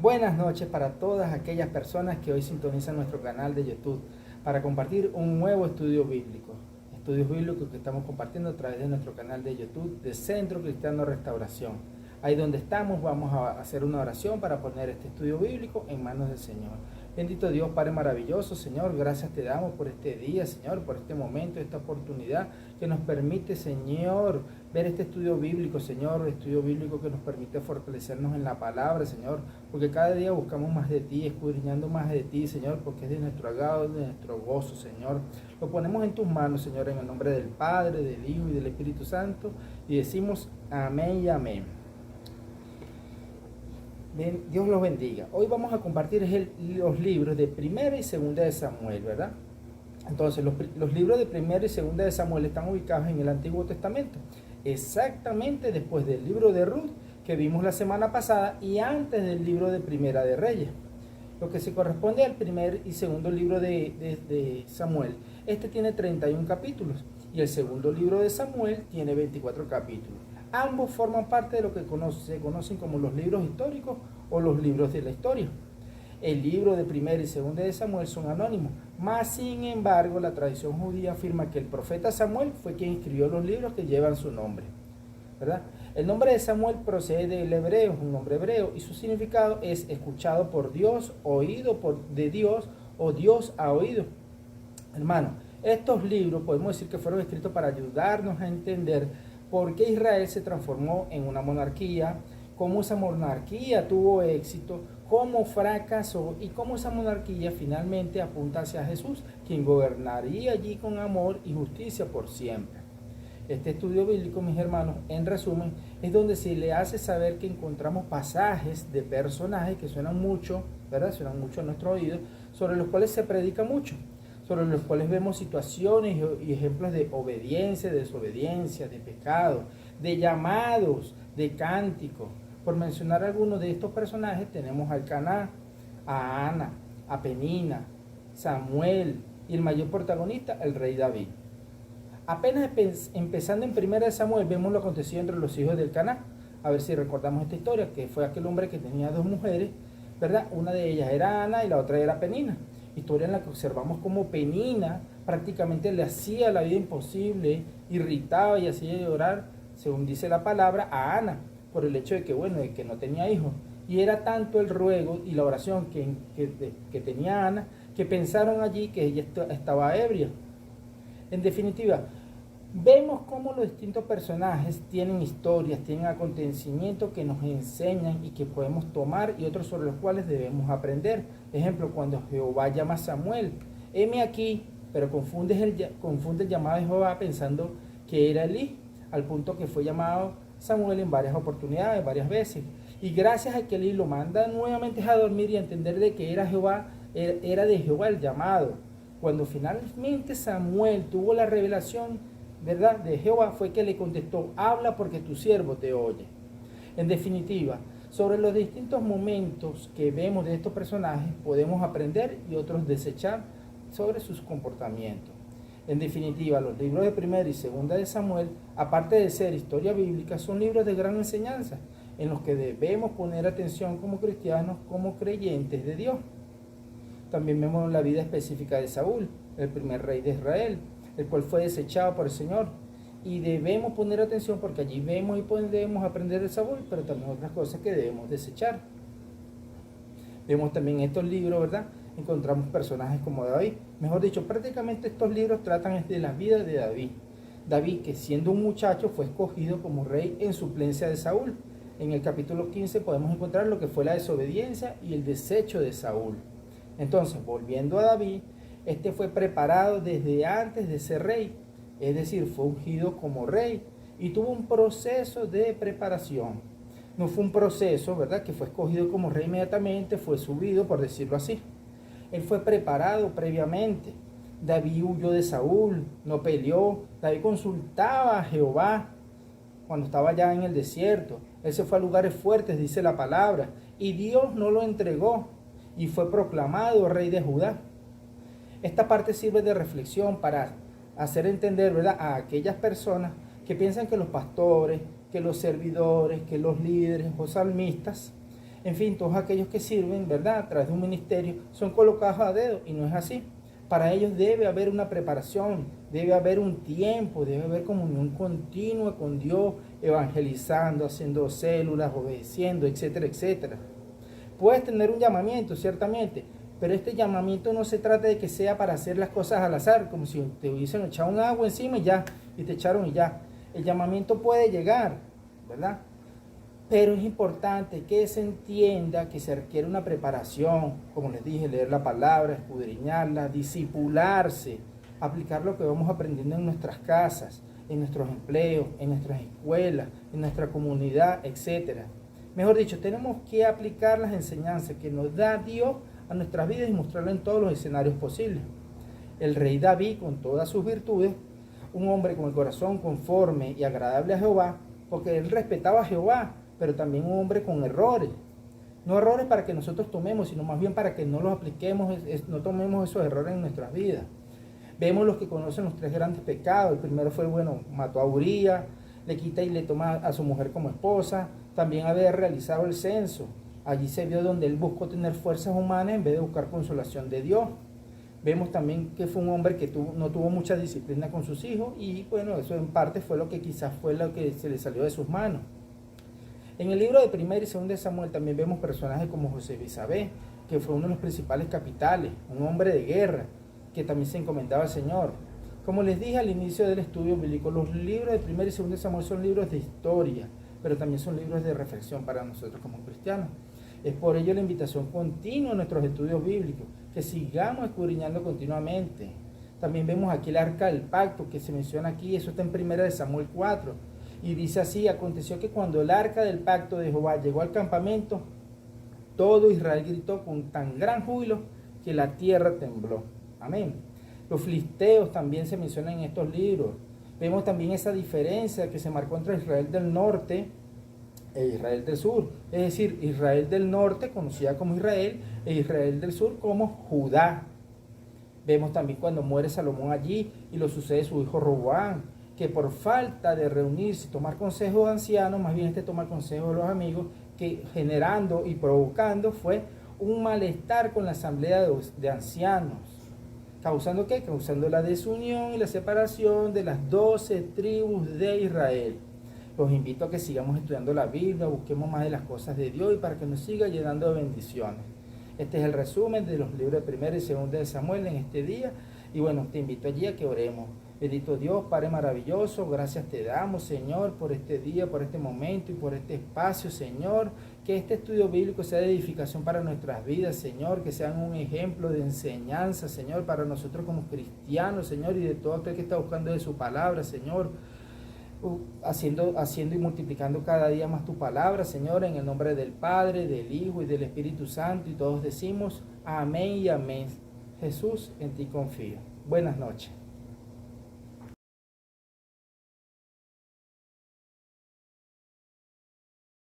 Buenas noches para todas aquellas personas que hoy sintonizan nuestro canal de YouTube para compartir un nuevo estudio bíblico. Estudios bíblicos que estamos compartiendo a través de nuestro canal de YouTube de Centro Cristiano Restauración. Ahí donde estamos vamos a hacer una oración para poner este estudio bíblico en manos del Señor. Bendito Dios, Padre maravilloso, Señor, gracias te damos por este día, Señor, por este momento, esta oportunidad que nos permite, Señor, ver este estudio bíblico, Señor, estudio bíblico que nos permite fortalecernos en la palabra, Señor, porque cada día buscamos más de ti, escudriñando más de ti, Señor, porque es de nuestro agrado, de nuestro gozo, Señor. Lo ponemos en tus manos, Señor, en el nombre del Padre, del Hijo y del Espíritu Santo, y decimos amén y amén. Bien, Dios los bendiga. Hoy vamos a compartir los libros de Primera y Segunda de Samuel, ¿verdad? Entonces, los libros de Primera y Segunda de Samuel están ubicados en el Antiguo Testamento, exactamente después del libro de Ruth que vimos la semana pasada y antes del libro de Primera de Reyes. Lo que se corresponde al primer y segundo libro de Samuel, este tiene 31 capítulos y el segundo libro de Samuel tiene 24 capítulos. Ambos forman parte de lo que se conocen como los libros históricos o los libros de la historia. El libro de Primera y Segunda de Samuel son anónimos, mas sin embargo la tradición judía afirma que el profeta Samuel fue quien escribió los libros que llevan su nombre, ¿verdad? El nombre de Samuel procede del hebreo, es un nombre hebreo, y su significado es escuchado por Dios, oído de Dios o Dios ha oído. Hermano, estos libros podemos decir que fueron escritos para ayudarnos a entender por qué Israel se transformó en una monarquía, cómo esa monarquía tuvo éxito, cómo fracasó y cómo esa monarquía finalmente apunta hacia Jesús, quien gobernaría allí con amor y justicia por siempre. Este estudio bíblico, mis hermanos, en resumen, es donde se le hace saber que encontramos pasajes de personajes que suenan mucho, ¿verdad? Suenan mucho a nuestro oído, sobre los cuales se predica mucho, sobre los cuales vemos situaciones y ejemplos de obediencia, de desobediencia, de pecado, de llamados, de cánticos. Por mencionar algunos de estos personajes, tenemos a Elcaná, a Ana, a Penina, Samuel y el mayor protagonista, el rey David. Apenas empezando en Primera de Samuel, vemos lo acontecido entre los hijos de Elcaná. A ver si recordamos esta historia, que fue aquel hombre que tenía dos mujeres, ¿verdad? Una de ellas era Ana y la otra era Penina. Historia en la que observamos cómo Penina prácticamente le hacía la vida imposible, irritaba y hacía llorar, según dice la palabra, a Ana, por el hecho de que, bueno, de que no tenía hijos. Y era tanto el ruego y la oración que tenía Ana, que pensaron allí que ella estaba ebria. En definitiva, vemos cómo los distintos personajes tienen historias, tienen acontecimientos que nos enseñan y que podemos tomar y otros sobre los cuales debemos aprender. Ejemplo, cuando Jehová llama a Samuel, heme aquí, pero confunde el llamado de Jehová pensando que era Elí, al punto que fue llamado Samuel en varias oportunidades, varias veces. Y gracias a que Elí lo manda nuevamente a dormir y a entender de que era de Jehová el llamado. Cuando finalmente Samuel tuvo la revelación, ¿verdad?, de Jehová, fue que le contestó, habla porque tu siervo te oye. En definitiva, sobre los distintos momentos que vemos de estos personajes, podemos aprender y otros desechar sobre sus comportamientos. En definitiva, los libros de Primera y Segunda de Samuel, aparte de ser historia bíblica, son libros de gran enseñanza, en los que debemos poner atención como cristianos, como creyentes de Dios. También vemos la vida específica de Saúl, el primer rey de Israel, el cual fue desechado por el Señor. Y debemos poner atención porque allí vemos y podemos aprender de Saúl, pero también otras cosas que debemos desechar. Vemos también en estos libros, ¿verdad? Encontramos personajes como David. Mejor dicho, prácticamente estos libros tratan de la vida de David. David, que siendo un muchacho, fue escogido como rey en suplencia de Saúl. En el capítulo 15 podemos encontrar lo que fue la desobediencia y el desecho de Saúl. Entonces, volviendo a David, este fue preparado desde antes de ser rey, es decir, fue ungido como rey y tuvo un proceso de preparación. No fue un proceso, ¿verdad?, que fue escogido como rey inmediatamente, fue subido, por decirlo así. Él fue preparado previamente. David huyó de Saúl, no peleó. David consultaba a Jehová cuando estaba ya en el desierto. Él se fue a lugares fuertes, dice la palabra, y Dios no lo entregó y fue proclamado rey de Judá. Esta parte sirve de reflexión para hacer entender, ¿verdad?, a aquellas personas que piensan que los pastores, que los servidores, que los líderes o salmistas En fin, todos aquellos que sirven, ¿verdad?, a través de un ministerio, son colocados a dedo y no es así. Para ellos debe haber una preparación, debe haber un tiempo, debe haber comunión continua con Dios, evangelizando, haciendo células, obedeciendo, etcétera, etcétera. Puedes tener un llamamiento, ciertamente, pero este llamamiento no se trata de que sea para hacer las cosas al azar, como si te hubiesen echado un agua encima y ya, y te echaron y ya. El llamamiento puede llegar, ¿verdad? Pero es importante que se entienda que se requiere una preparación, como les dije, leer la palabra, escudriñarla, discipularse, aplicar lo que vamos aprendiendo en nuestras casas, en nuestros empleos, en nuestras escuelas, en nuestra comunidad, etc. Mejor dicho, tenemos que aplicar las enseñanzas que nos da Dios a nuestras vidas y mostrarlas en todos los escenarios posibles. El rey David, con todas sus virtudes, un hombre con el corazón conforme y agradable a Jehová, porque él respetaba a Jehová, pero también un hombre con errores. No errores para que nosotros tomemos, sino más bien para que no los apliquemos, no tomemos esos errores en nuestras vidas. Vemos los que conocen los 3 grandes pecados. El primero fue, mató a Uría, le quita y le toma a su mujer como esposa. También había realizado el censo. Allí se vio donde él buscó tener fuerzas humanas en vez de buscar consolación de Dios. Vemos también que fue un hombre que no tuvo mucha disciplina con sus hijos y eso en parte fue lo que quizás fue lo que se le salió de sus manos. En el libro de 1 y 2 de Samuel también vemos personajes como José Besabé, que fue uno de los principales capitales, un hombre de guerra, que también se encomendaba al Señor. Como les dije al inicio del estudio bíblico, los libros de 1 y 2 de Samuel son libros de historia, pero también son libros de reflexión para nosotros como cristianos. Es por ello la invitación continua a nuestros estudios bíblicos, que sigamos escudriñando continuamente. También vemos aquí el arca del pacto que se menciona aquí, eso está en 1 de Samuel 4. Y dice así: aconteció que cuando el arca del pacto de Jehová llegó al campamento, todo Israel gritó con tan gran júbilo que la tierra tembló. Amén. Los filisteos también se mencionan en estos libros. Vemos también esa diferencia que se marcó entre Israel del norte e Israel del sur. Es decir, Israel del norte, conocida como Israel, e Israel del sur como Judá. Vemos también cuando muere Salomón allí y lo sucede su hijo Roboam, que por falta de reunirse y tomar consejos de ancianos, más bien toma consejo de los amigos, que generando y provocando fue un malestar con la asamblea de ancianos. ¿Causando qué? Causando la desunión y la separación de las 12 tribus de Israel. Los invito a que sigamos estudiando la Biblia, busquemos más de las cosas de Dios y para que nos siga llenando de bendiciones. Este es el resumen de los libros de 1 y 2 de Samuel en este día. Y te invito allí a que oremos. Bendito Dios, Padre maravilloso, gracias te damos, Señor, por este día, por este momento y por este espacio, Señor. Que este estudio bíblico sea de edificación para nuestras vidas, Señor, que sean un ejemplo de enseñanza, Señor, para nosotros como cristianos, Señor, y de todo aquel que está buscando de su palabra, Señor. Haciendo y multiplicando cada día más tu palabra, Señor, en el nombre del Padre, del Hijo y del Espíritu Santo, y todos decimos amén y amén. Jesús, en ti confío. Buenas noches.